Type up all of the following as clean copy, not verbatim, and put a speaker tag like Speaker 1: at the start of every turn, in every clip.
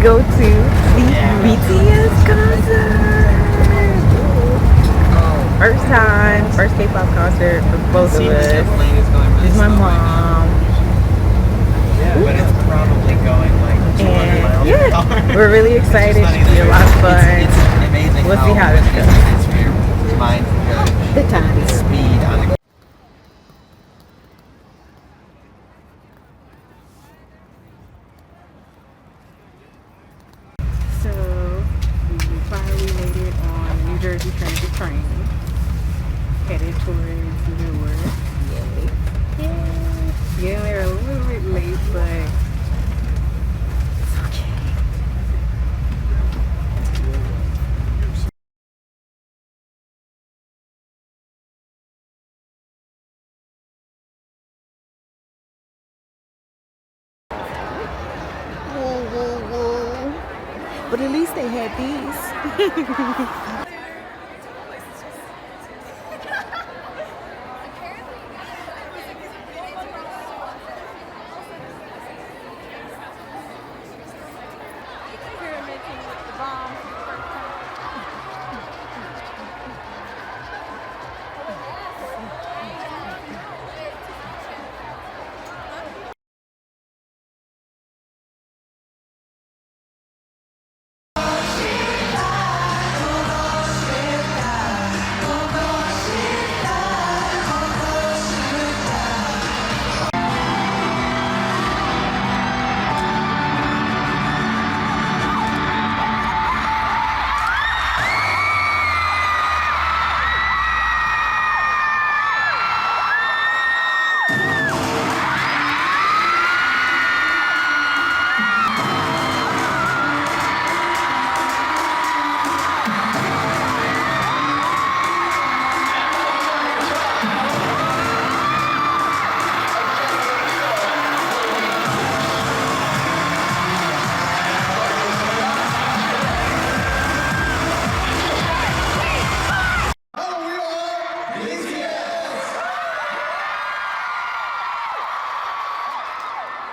Speaker 1: go to the BTS concert. First time, first K-pop concert for both of us. This is my mom.
Speaker 2: But it's probably going like 200 miles an hour.
Speaker 1: We're really excited. It should be a lot of fun.
Speaker 2: It's amazing.
Speaker 1: We'll see how this goes.
Speaker 2: It's for your mind to judge
Speaker 1: the time.
Speaker 2: the speed on the.
Speaker 1: So we finally made it on New Jersey Transit train, headed towards Newark. Yay! Getting there a little bit late, but it's okay. But at least they had these.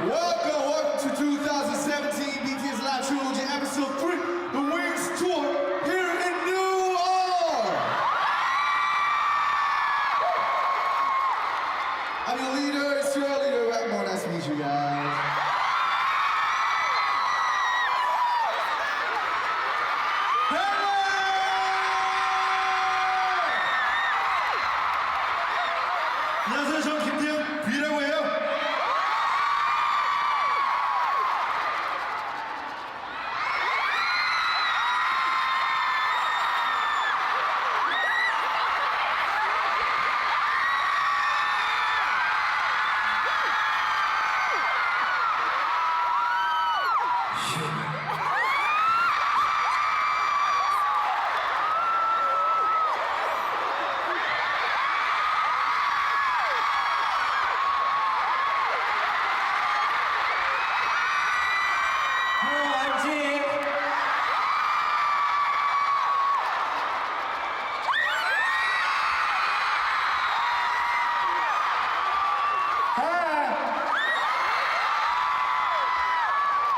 Speaker 3: Welcome to 2017 BTS Live Trilogy Episode 3, the Wings Tour, here in Newark. I'm your leader, it's your leader, Rackmore. Nice to meet you guys. 안녕하세요, 저는 김태형 B라고 해요.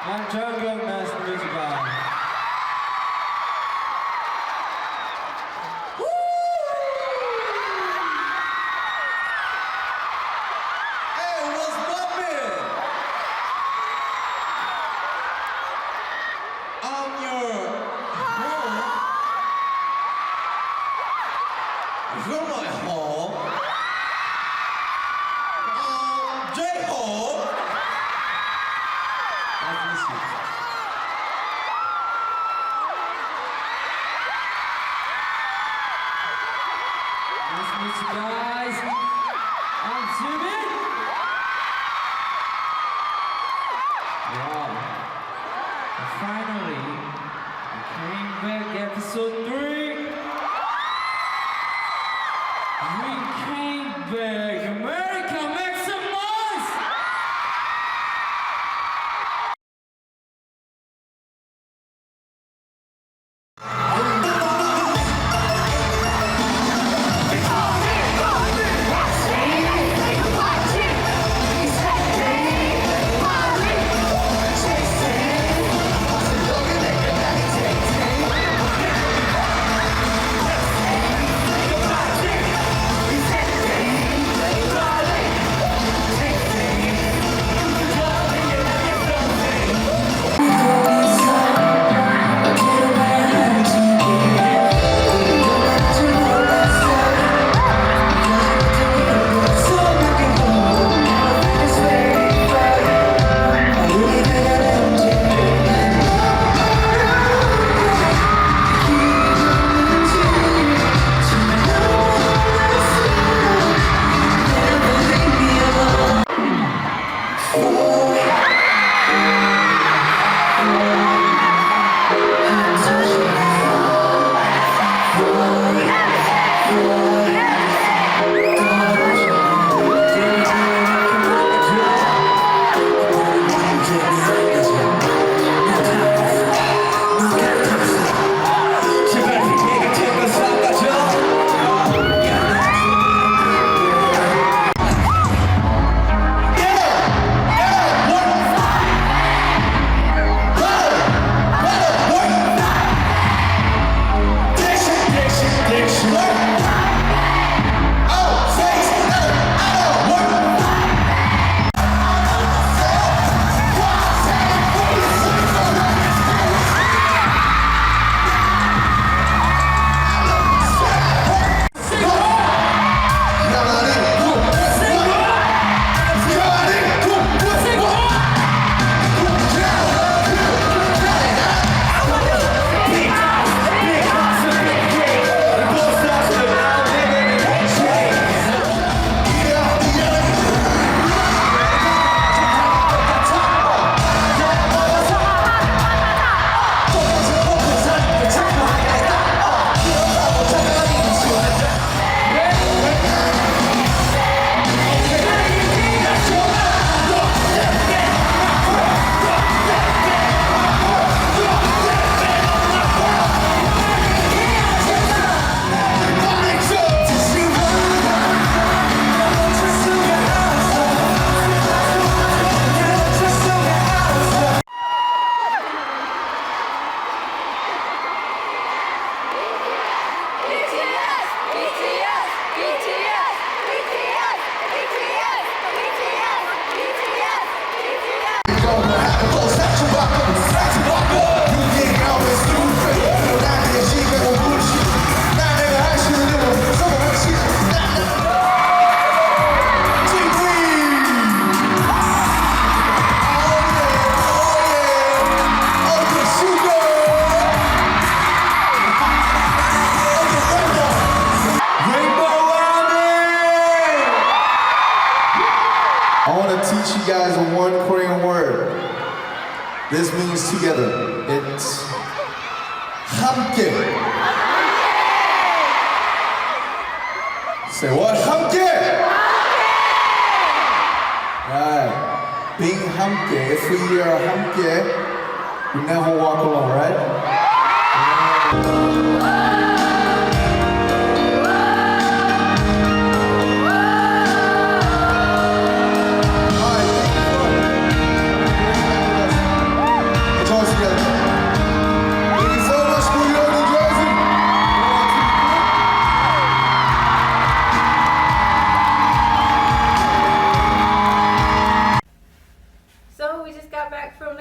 Speaker 4: I'm Jogo, nice to meet you guys.
Speaker 3: Hey, what's poppin'? I'm your home. You're my home. J-Hole. Nice to meet you.
Speaker 4: Nice to meet you guys. I'm Jimin. Wow. And finally, we came back episode 3. We came back. America, make some noise!
Speaker 3: you guys one Korean word. This means together. It's 함께. Say what? 함께. Right. Being 함께. If we are 함께, we never walk alone, right?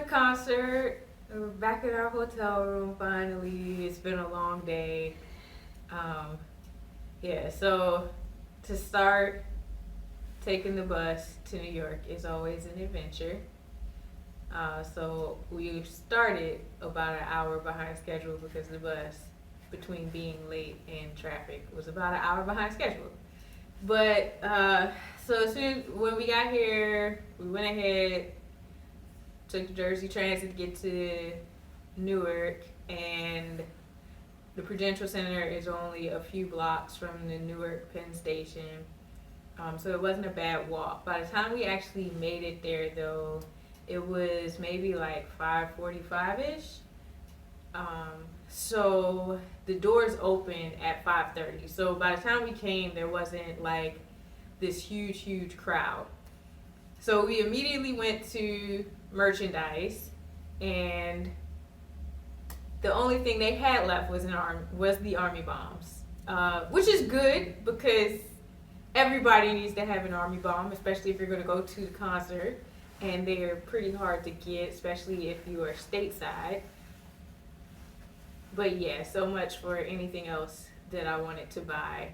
Speaker 1: Concert. We're back in our hotel room finally. It's been a long day. Yeah, so to start, taking the bus to New York is always an adventure. So we started about an hour behind schedule because the bus, between being late and traffic, was about an hour behind schedule. But so as soon when we got here, we went ahead, took the Jersey Transit to get to Newark, and the Prudential Center is only a few blocks from the Newark Penn Station, so it wasn't a bad walk. By the time we actually made it there, though, it was maybe like 5:45-ish. So the doors opened at 5:30. So by the time we came, there wasn't like this huge crowd. So we immediately went to merchandise, and the only thing they had left was the army bombs, which is good because everybody needs to have an army bomb, especially if you're going to go to the concert, and they're pretty hard to get, especially if you are stateside. But yeah, so much for anything else that I wanted to buy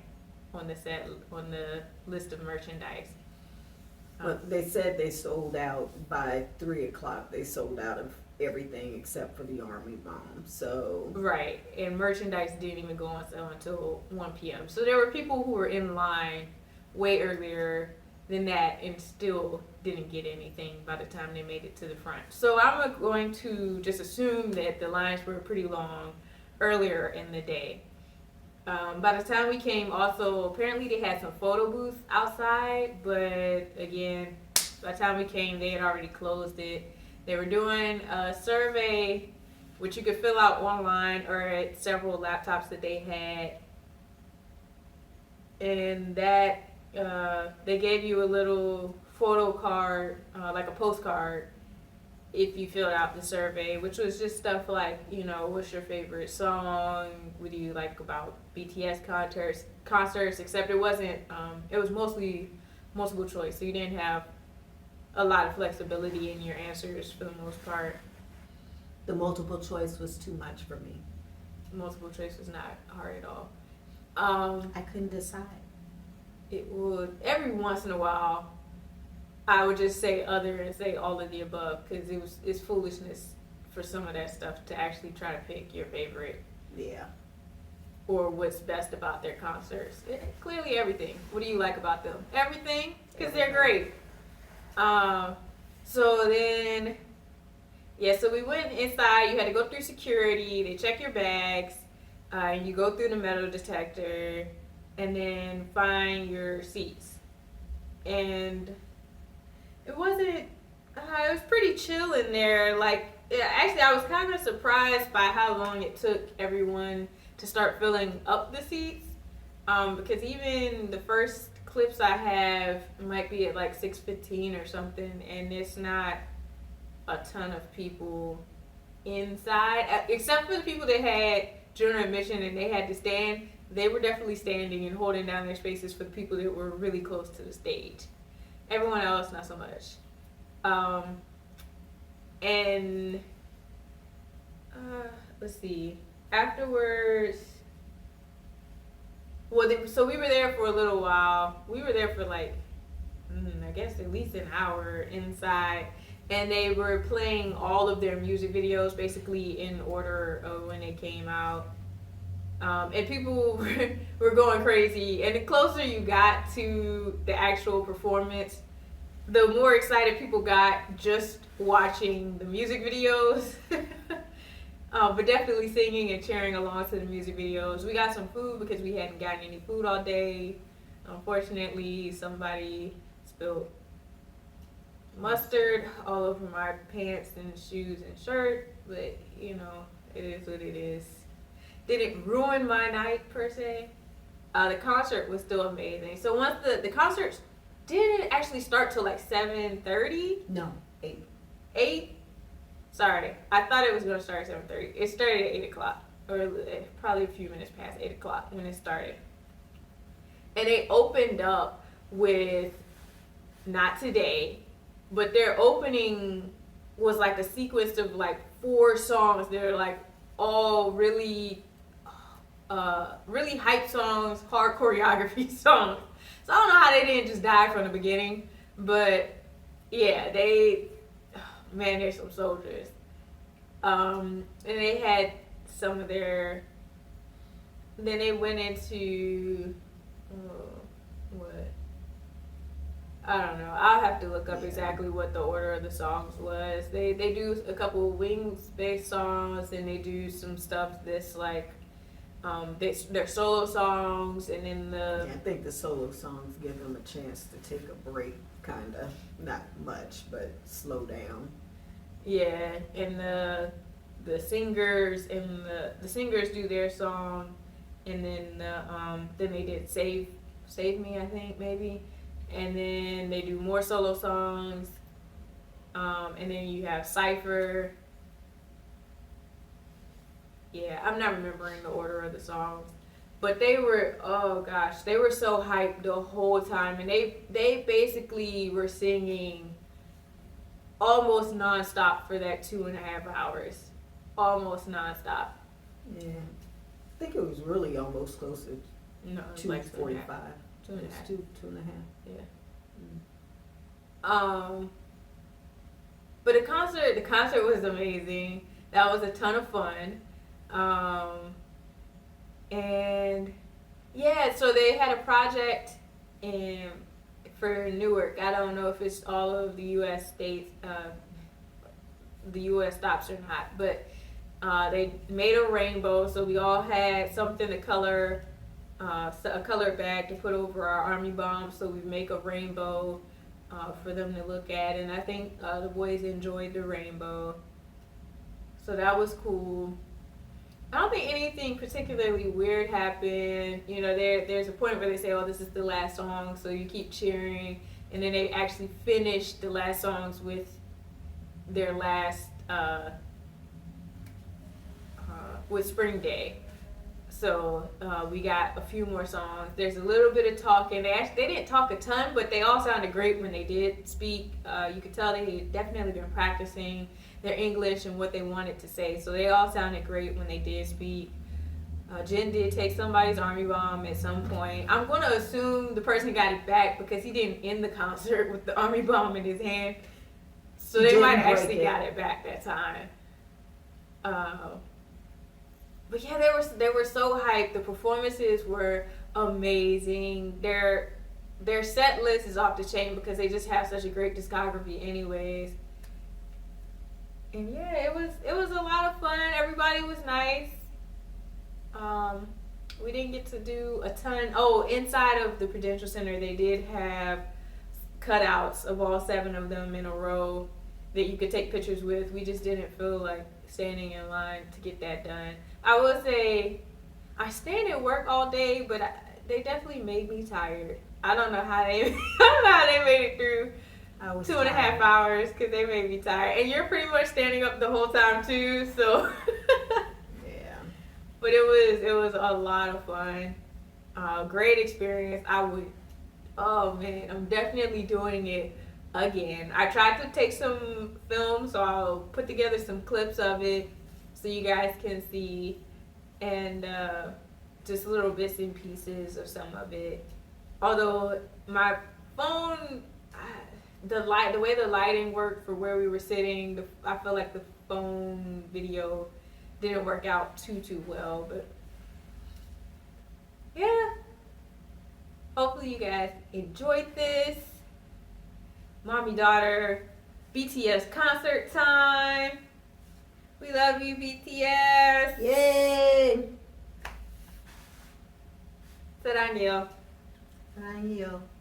Speaker 1: on the list of merchandise.
Speaker 5: Well, they said they sold out by 3 o'clock. They sold out of everything except for the army bomb. So
Speaker 1: right, and merchandise didn't even go on sale until 1 p.m. So there were people who were in line way earlier than that and still didn't get anything by the time they made it to the front. So I'm going to just assume that the lines were pretty long earlier in the day. By the time we came, also, apparently they had some photo booths outside, but again, by the time we came, they had already closed it. They were doing a survey, which you could fill out online or at several laptops that they had. And that, they gave you a little photo card, like a postcard, if you filled out the survey, which was just stuff like, what's your favorite song? What do you like about BTS concerts? Except it wasn't, it was mostly multiple choice. So you didn't have a lot of flexibility in your answers for the most part.
Speaker 5: the multiple choice was too much for me.
Speaker 1: Multiple choice was not hard at all.
Speaker 5: I couldn't decide.
Speaker 1: It would, every once in a while, I would just say other and say all of the above, because it's foolishness for some of that stuff to actually try to pick your favorite.
Speaker 5: Yeah.
Speaker 1: Or what's best about their concerts. Clearly everything. What do you like about them? Everything, because they're great. So then, so we went inside. You had to go through security. They check your bags. You go through the metal detector and then find your seats. And it wasn't, it was pretty chill in there. Actually, I was kind of surprised by how long it took everyone to start filling up the seats. Because even the first clips I have might be at like 6:15 or something, and it's not a ton of people inside, except for the people that had general admission and they had to stand. They were definitely standing and holding down their spaces for the people that were really close to the stage. Everyone else, not so much. Let's see. Afterwards, so we were there for a little while. We were there for I guess at least an hour inside. And they were playing all of their music videos basically in order of when they came out. And people were going crazy. And the closer you got to the actual performance, the more excited people got just watching the music videos. But definitely singing and cheering along to the music videos. We got some food because we hadn't gotten any food all day. Unfortunately, somebody spilled mustard all over my pants and shoes and shirt, but you know, it is what it is. Didn't ruin my night per se. The concert was still amazing. So once the concert didn't actually start till like 7:30.
Speaker 5: No, 8.
Speaker 1: 8. Sorry, I thought it was gonna start at 7:30. It started at 8 o'clock, or probably a few minutes past 8 o'clock when it started. And they opened up with, not today, but their opening was like a sequence of like 4 songs. They're like all really hype songs, hard choreography songs. So I don't know how they didn't just die from the beginning, but yeah, man, they're some soldiers. And they had some of their, then they went into, what? I don't know. I'll have to look up exactly what the order of the songs was. They do a couple Wings-based songs, and they do some stuff that's like, they're solo songs, and then
Speaker 5: I think the solo songs give them a chance to take a break, kind of. Not much, but slow down.
Speaker 1: Yeah, and the singers and the singers do their song, and then then they did Save Me, I think, maybe, and then they do more solo songs, and then you have Cypher. Yeah, I'm not remembering the order of the songs, but they were, oh gosh, they were so hyped the whole time, and they basically were singing almost nonstop for that 2.5 hours, almost nonstop.
Speaker 5: Yeah, I think it was really almost close to
Speaker 1: No, it was like
Speaker 5: 2:45.
Speaker 1: 2.5.
Speaker 5: It's 2.5.
Speaker 1: Yeah. But the concert was amazing. That was a ton of fun. And yeah, so they had a project for Newark. I don't know if it's all of the U.S. states, the U.S. stops or not, but they made a rainbow, so we all had something to color, a colored bag to put over our army bombs, so we make a rainbow for them to look at, and I think the boys enjoyed the rainbow, so that was cool. I don't think anything particularly weird happened. You know, there's a point where they say, oh, this is the last song, so you keep cheering, and then they actually finish the last songs with their last with Spring Day. So we got a few more songs. There's a little bit of talking. They didn't talk a ton, but they all sounded great when they did speak. You could tell they had definitely been practicing their English and what they wanted to say. So they all sounded great when they did speak. Jen did take somebody's army bomb at some point. I'm going to assume the person got it back because he didn't end the concert with the army bomb in his hand. So they might have actually got it back that time. But yeah, they were so hyped. The performances were amazing. Their set list is off the chain because they just have such a great discography anyways. And yeah, it was a lot of fun. Everybody was nice. We didn't get to do a ton. Oh, inside of the Prudential Center, they did have cutouts of all 7 of them in a row that you could take pictures with. We just didn't feel like standing in line to get that done. I will say, I stayed at work all day, but they definitely made me tired. I don't know how they made it through 2.5 hours because they made me tired. And you're pretty much standing up the whole time too, so.
Speaker 5: Yeah.
Speaker 1: But it was a lot of fun. Great experience. Oh man, I'm definitely doing it again. I tried to take some film, so I'll put together some clips of it so you guys can see, and just little bits and pieces of some of it. Although my phone, the way the lighting worked for where we were sitting, I feel like the phone video didn't work out too well, but yeah. Hopefully you guys enjoyed this.
Speaker 6: mommy daughter BTS concert time. We love you, BTS.
Speaker 5: Yay!
Speaker 6: 사랑해요.
Speaker 5: 사랑해요.